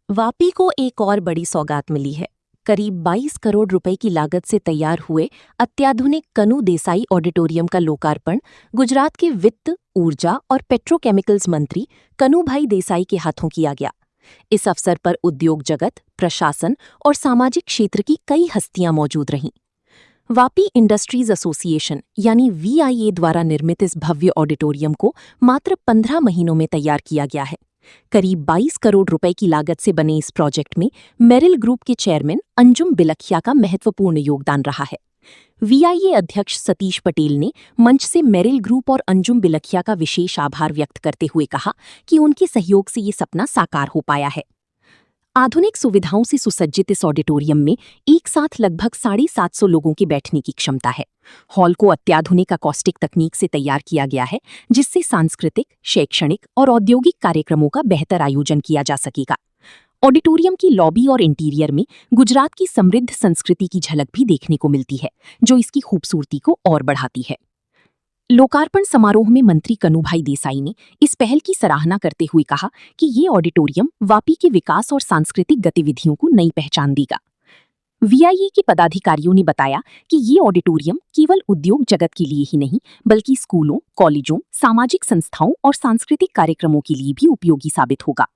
वापी को एक और बड़ी सौगात मिली है। करीब 22 करोड़ रुपए की लागत से तैयार हुए अत्याधुनिक कनू देसाई ऑडिटोरियम का लोकार्पण गुजरात के वित्त, ऊर्जा और पेट्रोकेमिकल्स मंत्री कनूभाई देसाई के हाथों किया गया। इस अवसर पर उद्योग जगत, प्रशासन और सामाजिक क्षेत्र की कई हस्तियां मौजूद रहीं। वापी इंडस्ट्रीज एसोसिएशन यानी वीआईए द्वारा निर्मित इस भव्य ऑडिटोरियम को मात्र 15 महीनों में तैयार किया गया है। करीब 22 करोड़ रुपए की लागत से बने इस प्रोजेक्ट में मेरिल ग्रुप के चेयरमैन अंजुम बिलखिया का महत्वपूर्ण योगदान रहा है। वीआईए अध्यक्ष सतीश पटेल ने मंच से मेरिल ग्रुप और अंजुम बिलखिया का विशेष आभार व्यक्त करते हुए कहा कि उनके सहयोग से ये सपना साकार हो पाया है। आधुनिक सुविधाओं से सुसज्जित इस ऑडिटोरियम में एक साथ लगभग 750 लोगों के बैठने की क्षमता है। हॉल को अत्याधुनिक अकॉस्टिक तकनीक से तैयार किया गया है, जिससे सांस्कृतिक, शैक्षणिक और औद्योगिक कार्यक्रमों का बेहतर आयोजन किया जा सकेगा। ऑडिटोरियम की लॉबी और इंटीरियर में गुजरात की समृद्ध संस्कृति की झलक भी देखने को मिलती है, जो इसकी खूबसूरती को और बढ़ाती है। लोकार्पण समारोह में मंत्री कनूभाई देसाई ने इस पहल की सराहना करते हुए कहा कि ये ऑडिटोरियम वापी के विकास और सांस्कृतिक गतिविधियों को नई पहचान देगा। वीआईए के पदाधिकारियों ने बताया कि ये ऑडिटोरियम केवल उद्योग जगत के लिए ही नहीं, बल्कि स्कूलों, कॉलेजों, सामाजिक संस्थाओं और सांस्कृतिक कार्यक्रमों के लिए भी उपयोगी साबित होगा।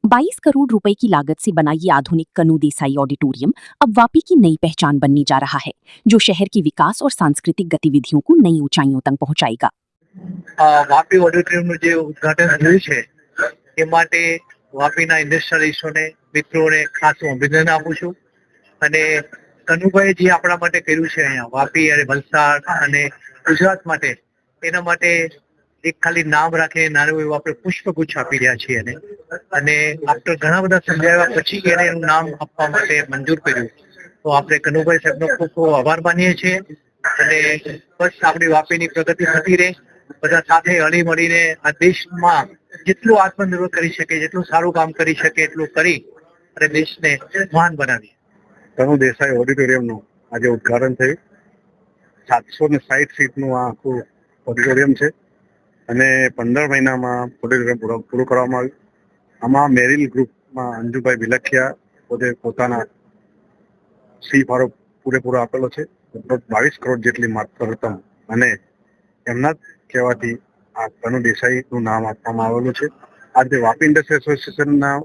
22 करोड़ रुपए की लागत से बना ये आधुनिक कनू देसाई ऑडिटोरियम अब वापी की नई पहचान बनने जा रहा है, जो शहर के विकास और सांस्कृतिक गतिविधियों को नई ऊंचाइयों तक पहुंचाएगा। વાપી ઓડિટોરિયમનું જે ઉદ્ઘાટન થયું છે એ માટે વાપીના ઇન્ડસ્ટ્રીયલિસ્ટોને, મિત્રોને ખાસ હું અભિનંદન આપું છું. અને કનુભાઈ જે આપણા માટે કર્યું છે અહીંયા વાપી અને વલસાડ અને ગુજરાત માટે, એના માટે એક ખાલી નામ રાખે નાનું એવું આપણે પુષ્પગુચ્છ આપી રહ્યા છીએ એને. અને આફ્ટર ઘણા બધા સમજાવ્યા પછી એને એનું નામ આપવા માટે મંજૂર કર્યું. તો આપણે કનુભાઈ સાહેબનો ખૂબ ખૂબ આભાર માનીએ છીએ. અને બસ આપણી વાપીની પ્રગતિ થતી રહે, બધા સાથે હળી મળીને આ દેશમાં જેટલું આત્મનિર્ભર કરી શકે, જેટલું સારું કામ કરી શકે એટલું કરી અને દેશને મહાન બનાવીએ. કનુ દેસાઈ ઓડિટોરિયમનું આજે ઉદ્ઘાટન થયું. 760 સીટનું આ આખું ઓડિટોરિયમ છે અને 15 મહિનામાં ઓડિટોરિયમ પૂરું કરવામાં આવ્યું. આમાં મેરિલ ગ્રુપમાં અંજુભાઈ બિલખિયા પોતે પોતાના સી ફાળો પૂરેપૂરો આપેલો છે. 22 કરોડ જેટલી માત્ર રકમ અને એમના જ કહેવાથી આ કનુ દેસાઈનું નામ આપવામાં આવેલું છે. આજે વાપી ઇન્ડસ્ટ્રી એસોસિએશનના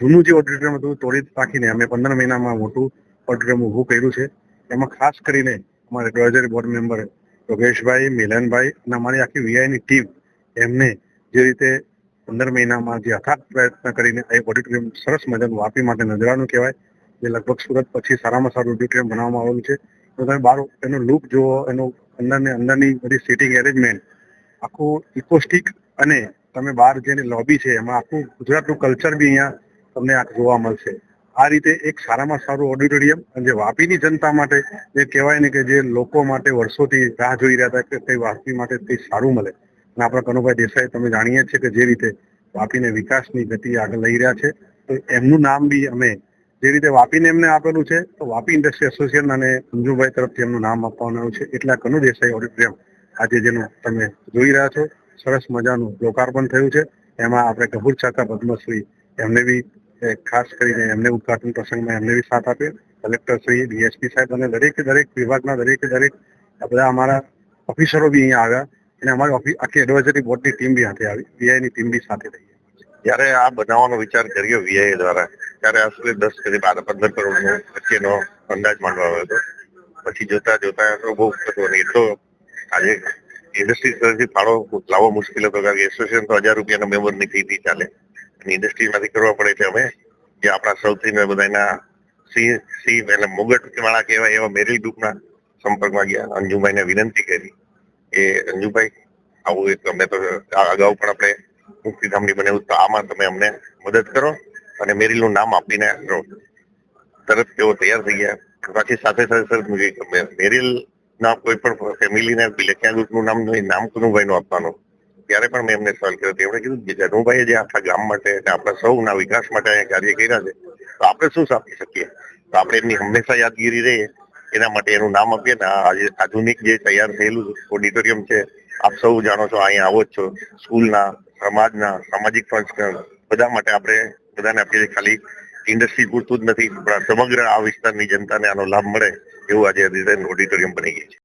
જૂનું જે ઓડિટોરિયમ હતું તોડી નાખીને અમે 15 મહિનામાં મોટું ઓડિટોરિયમ ઊભું કર્યું છે. એમાં ખાસ કરીને અમારા એડવાઇઝરી બોર્ડ મેમ્બર યોગેશભાઈ, મિલનભાઈ અને અમારી આખી વીઆઈની ટીમ, એમને જે રીતે 15 મહિનામાં જે અથાગ પ્રયત્ન કરીને આ ઓડિટોરિયમ સરસ મજાનું વાપી માટે નજરાનું કહેવાય, જે લગભગ સુરત પછી સારામાં સારું ઓડિટોરિયમ બનાવવામાં આવેલું છે. તો તમે બહાર એનો લુક જુઓ, એનો અંદરની બધી સીટિંગ એરેન્જમેન્ટ આખું ઇકોસ્ટિક, અને તમે બહાર જઈને લોબી છે એમાં આખું ગુજરાતનું કલ્ચર બી અહીંયા તમને આ જોવા મળશે. આ રીતે એક સારામાં સારું ઓડિટોરિયમ, અને જે વાપીની જનતા માટે જે કહેવાય ને કે જે લોકો માટે વર્ષોથી રાહ જોઈ રહ્યા હતા કે કઈ વાપી માટે કંઈ સારું મળે, અને આપણા કનુભાઈ દેસાઈ તમે જાણીએ છીએ કે જે રીતે વાપીને વિકાસની ગતિ આગળ લઈ રહ્યા છે, તો એમનું નામ બી અમે જે રીતે વાપીને એમને આપેલું છે, તો વાપી ઇન્ડસ્ટ્રી એસોસિએશન અને અંજુભાઈ તરફથી એમનું નામ આપવામાં આવ્યું છે. એટલે કનુ દેસાઈ ઓડિટોરિયમ આજે જેનું તમે જોઈ રહ્યા છો, સરસ મજાનું લોકાર્પણ થયું છે. એમાં આપણે કપૂર ચાચા પદ્મશ્રી એમને બી ખાસ કરીને એમને ઉદઘાટન પ્રસંગમાં એમને બી સાથ આપ્યો. કલેક્ટર શ્રી, ડીએસપી સાહેબ અને દરેક વિભાગના દરેક આ બધા અમારા ઓફિસરો બી અહીંયા આવ્યા, અને અમારી આખી એડવાઇઝરી બોર્ડની ટીમ બી સાથે આવી, વીઆઈની ટીમ બી સાથે રહી. જયારે આ બનાવવાનો વિચાર કર્યો વીઆઈ દ્વારા, ત્યારે આશરે 10 થી 15 કરોડનો વચ્ચેનો અંદાજ માંડવામાં આવ્યો હતો. પછી જોતા તો બહુ થતો નહીં. તો આજે ઇન્ડસ્ટ્રી તરફથી ફાળો લાવવો મુશ્કેલ હતો, કારણ કે એસોસિએશન તો 1000 રૂપિયાના મેમ્બરની ફીથી ચાલે, અને ઇન્ડસ્ટ્રીમાંથી કરવા પડે. એટલે અમે જે આપણા સૌથી બધાના સી એટલે મુગટ વાળા કહેવાય એવા મેરિલ ગ્રુપના સંપર્કમાં ગયા, અંજુભાઈને વિનંતી કરી કે અંજુભાઈ આવું એક અમે તો અગાઉ પણ આપણે મુક્તિધામની બનાવ્યું, તો આમાં તમે અમને મદદ કરો અને મેરિલનું નામ આપીને કરો. તરત તેઓ તૈયાર થઈ ગયા. પછી સાથે મેરિલ ના કોઈ પણ ફેમિલીને બિલખિયા ગ્રુપનું નામ કનુભાઈનું આપવાનું. ત્યારે પણ મેં એમને સવાલ કર્યો. તેમણે કીધું કે કનુભાઈએ જે આખા ગામ માટે, આપણા સૌના વિકાસ માટે કાર્ય કર્યા છે, તો આપણે શું આપી શકીએ? તો આપણે એમની હંમેશા યાદગીરી રહે એના માટે એનું નામ આપીએ ને. આજે આધુનિક જે તૈયાર થયેલું ઓડિટોરિયમ છે, આપ સૌ જાણો છો, અહીંયા આવો જ છો, સ્કૂલના, સમાજના, સામાજિક ફંક્શન બધા માટે આપણે બધાને આપીએ છીએ. ખાલી ઇન્ડસ્ટ્રી પૂરતું જ નથી પણ સમગ્ર આ વિસ્તારની જનતાને આનો લાભ મળે એવું આજે ઓડિટોરિયમ બની ગયું છે.